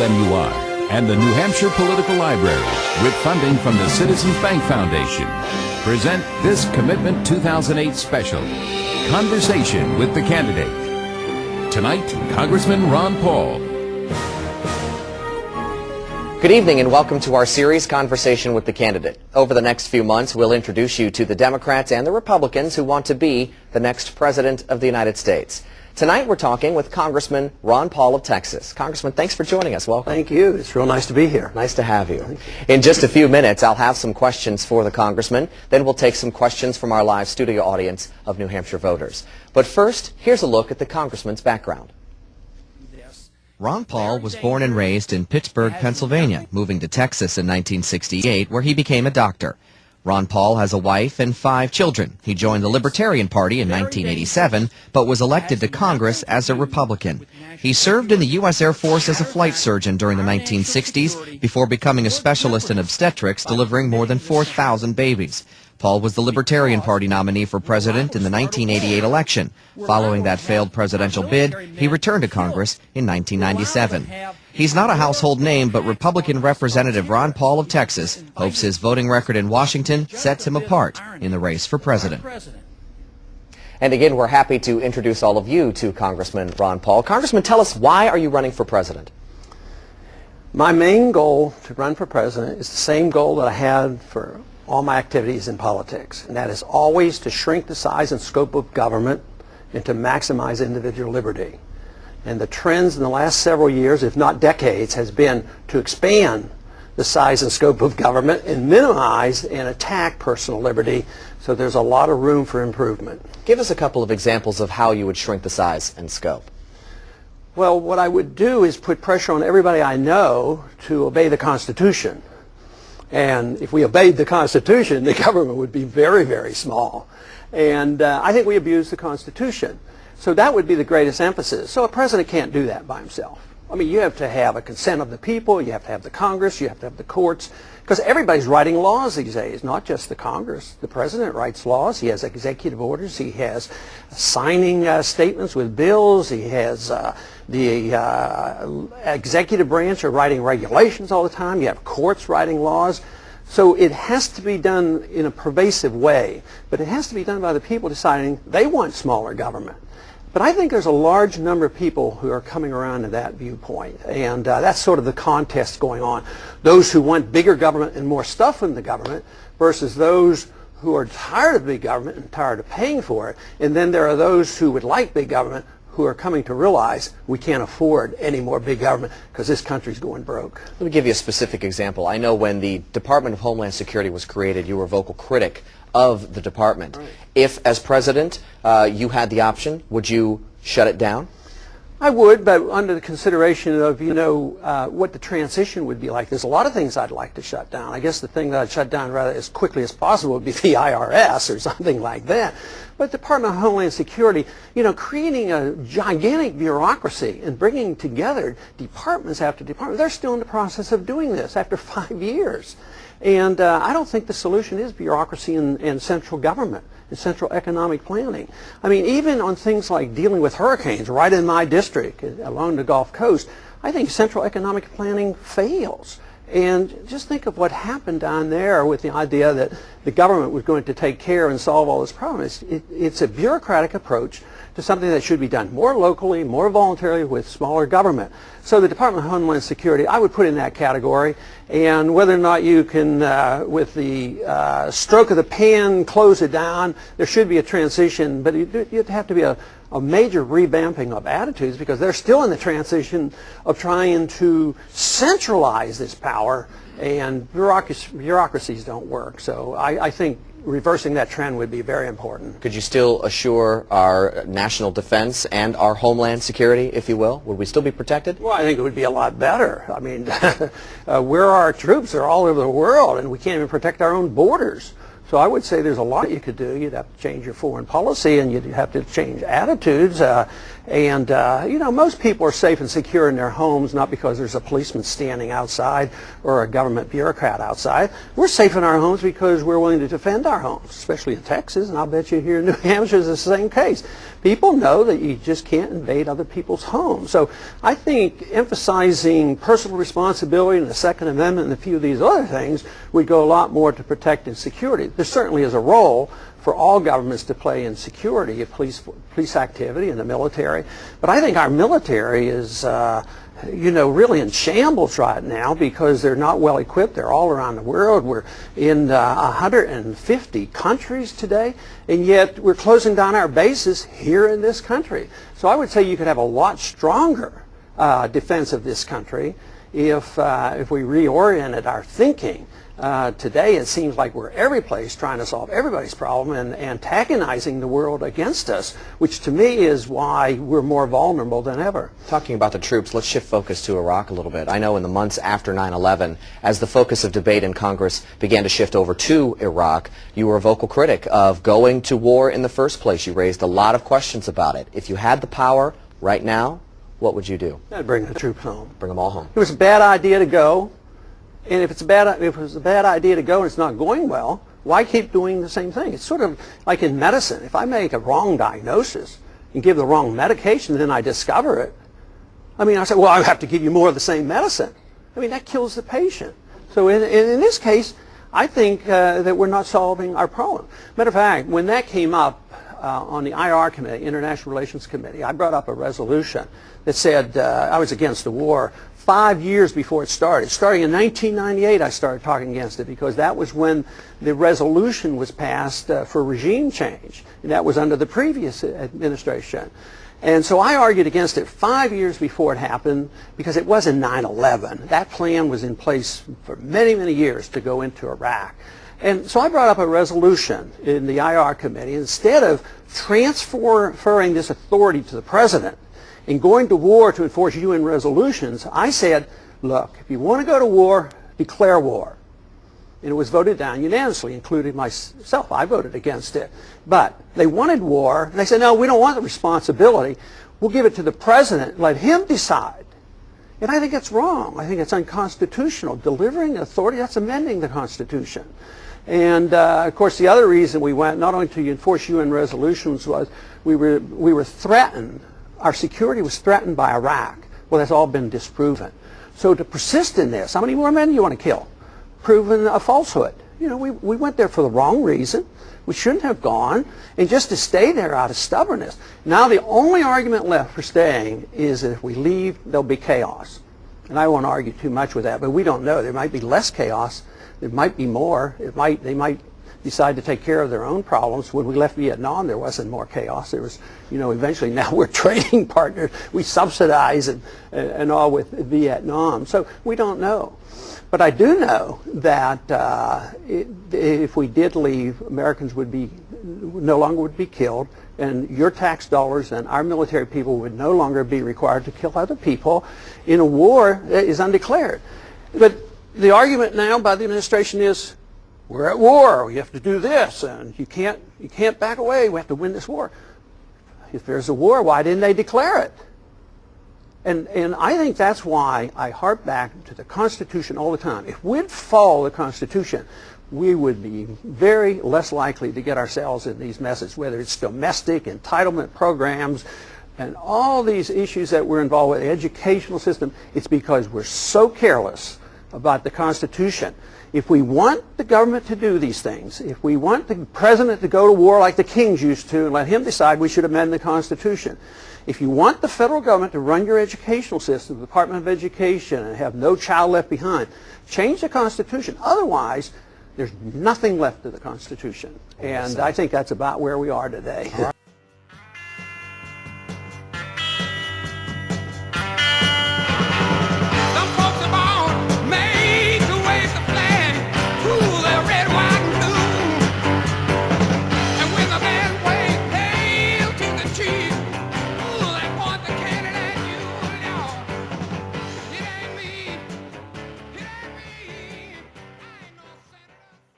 WMUR and the New Hampshire Political Library, with funding from the Citizens Bank Foundation, present this Commitment 2008 special, Conversation with the Candidate. Tonight, Congressman Ron Paul. Good evening and welcome to our series, Conversation with the Candidate. Over the next few months, we'll introduce you to the Democrats and the Republicans who want to be the next President of the United States. Tonight, we're talking with Congressman Ron Paul of Texas. Congressman, thanks for joining us. Welcome. Thank you. It's real nice to be here. Nice to have you. In just a few minutes, I'll have some questions for the Congressman. Then we'll take some questions from our live studio audience of New Hampshire voters. But first, here's a look at the Congressman's background. Ron Paul was born and raised in Pittsburgh, Pennsylvania, moving to Texas in 1968, where he became a doctor. Ron Paul has a wife and 5 children. He joined the Libertarian Party in 1987, but was elected to Congress as a Republican. He served in the U.S. Air Force as a flight surgeon during the 1960s before becoming a specialist in obstetrics, delivering more than 4,000 babies. Paul was the Libertarian Party nominee for president in the 1988 election. Following that failed presidential bid, he returned to Congress in 1997. He's not a household name, but Republican Representative Ron Paul of Texas hopes his voting record in Washington sets him apart in the race for president. And again, we're happy to introduce all of you to Congressman Ron Paul. Congressman, tell us, why are you running for president? My main goal to run for president is the same goal that I had for all my activities in politics, and that is always to shrink the size and scope of government and to maximize individual liberty. And the trends in the last several years, if not decades, has been to expand the size and scope of government and minimize and attack personal liberty, so there's a lot of room for improvement. Give us a couple of examples of how you would shrink the size and scope. Well, what I would do is put pressure on everybody I know to obey the Constitution. And if we obeyed the Constitution, the government would be very, very small. And I think we abuse the Constitution. So that would be the greatest emphasis. So a president can't do that by himself. I mean, you have to have a consent of the people, you have to have the Congress, you have to have the courts, because everybody's writing laws these days, not just the Congress. The president writes laws, he has executive orders, he has signing statements with bills, he has the executive branch are writing regulations all the time, you have courts writing laws. So it has to be done in a pervasive way, but it has to be done by the people deciding they want smaller government. But I think there's a large number of people who are coming around to that viewpoint, and that's sort of the contest going on. Those who want bigger government and more stuff in the government versus those who are tired of big government and tired of paying for it. And then there are those who would like big government who are coming to realize we can't afford any more big government because this country's going broke. Let me give you a specific example. I know when the Department of Homeland Security was created, you were a vocal critic of the department. Right. If, as president, you had the option, would you shut it down? I would, but under the consideration of, what the transition would be like. There's a lot of things I'd like to shut down. I guess the thing that I'd shut down rather as quickly as possible would be the IRS or something like that. But the Department of Homeland Security, creating a gigantic bureaucracy and bringing together departments after department, they're still in the process of doing this after 5 years. And I don't think the solution is bureaucracy and central government and central economic planning. I mean, even on things like dealing with hurricanes right in my district along the Gulf Coast, I think central economic planning fails. And just think of what happened down there with the idea that the government was going to take care and solve all this problems. It's a bureaucratic approach to something that should be done more locally, more voluntarily with smaller government. So the Department of Homeland Security, I would put in that category. And whether or not you can, with the stroke of the pen, close it down, there should be a transition, but it'd have to be a major revamping of attitudes, because they're still in the transition of trying to centralize this power, and bureaucracies don't work. So I think reversing that trend would be very important. Could you still assure our national defense and our homeland security, if you will? Would we still be protected? Well, I think it would be a lot better. I mean, where our troops are all over the world, and we can't even protect our own borders. So I would say there's a lot you could do. You'd have to change your foreign policy, and you'd have to change attitudes. And, you know, most people are safe and secure in their homes not because there's a policeman standing outside or a government bureaucrat outside. We're safe in our homes because we're willing to defend our homes, especially in Texas, and I'll bet you here in New Hampshire is the same case. People know that you just can't invade other people's homes. So I think emphasizing personal responsibility and the Second Amendment and a few of these other things would go a lot more to protecting security. There certainly is a role for all governments to play in security of police activity and the military. But I think our military is, you know, really in shambles right now because they're not well equipped. They're all around the world. We're in 150 countries today, and yet we're closing down our bases here in this country. So I would say you could have a lot stronger defense of this country if we reoriented our thinking. Today it seems like we're every place trying to solve everybody's problem and antagonizing the world against us, which to me is why we're more vulnerable than ever. Talking about the troops, let's shift focus to Iraq a little bit. I know in the months after 9/11, as the focus of debate in Congress began to shift over to Iraq, you were a vocal critic of going to war in the first place. You raised a lot of questions about it. If you had the power right now, what would you do? I'd bring the troops home. Bring them all home. It was a bad idea to go. And if it was a bad idea to go and it's not going well, why keep doing the same thing? It's sort of like in medicine. If I make a wrong diagnosis and give the wrong medication, then I discover it. I mean, I say, well, I have to give you more of the same medicine. I mean, that kills the patient. So in this case, I think that we're not solving our problem. Matter of fact, when that came up on the IR committee, International Relations Committee, I brought up a resolution that said I was against the war 5 years before it started. Starting in 1998, I started talking against it because that was when the resolution was passed for regime change, and that was under the previous administration. And so I argued against it 5 years before it happened because it wasn't 9/11. That plan was in place for many, many years to go into Iraq. And so I brought up a resolution in the IR committee. Instead of transferring this authority to the president and going to war to enforce UN resolutions, I said, look, if you want to go to war, declare war. And it was voted down unanimously, including myself. I voted against it. But they wanted war, and they said, no, we don't want the responsibility. We'll give it to the president, let him decide. And I think that's wrong. I think it's unconstitutional. Delivering authority, that's amending the Constitution. And of course, the other reason we went not only to enforce UN resolutions was we were threatened. Our security was threatened by Iraq. Well, that's all been disproven. So to persist in this, how many more men do you want to kill? Proven a falsehood. You know, we went there for the wrong reason. We shouldn't have gone. And just to stay there out of stubbornness. Now the only argument left for staying is that if we leave, there'll be chaos. And I won't argue too much with that, but we don't know. There might be less chaos. There might be more. They might decide to take care of their own problems. When we left Vietnam, there wasn't more chaos. There was, you know, eventually now we're trading partners. We subsidize and all with Vietnam. So we don't know. But I do know that if we did leave, Americans no longer would be killed, and your tax dollars and our military people would no longer be required to kill other people in a war that is undeclared. But the argument now by the administration is, we're at war, we have to do this, and you can't back away, we have to win this war. If there's a war, why didn't they declare it? And I think that's why I harp back to the Constitution all the time. If we'd follow the Constitution, we would be very less likely to get ourselves in these messes, whether it's domestic, entitlement programs, and all these issues that we're involved with, the educational system. It's because we're so careless about the Constitution. If we want the government to do these things, if we want the president to go to war like the kings used to and let him decide, we should amend the Constitution. If you want the federal government to run your educational system, the Department of Education, and have no child left behind, change the Constitution. Otherwise, there's nothing left of the Constitution. And I think that's about where we are today.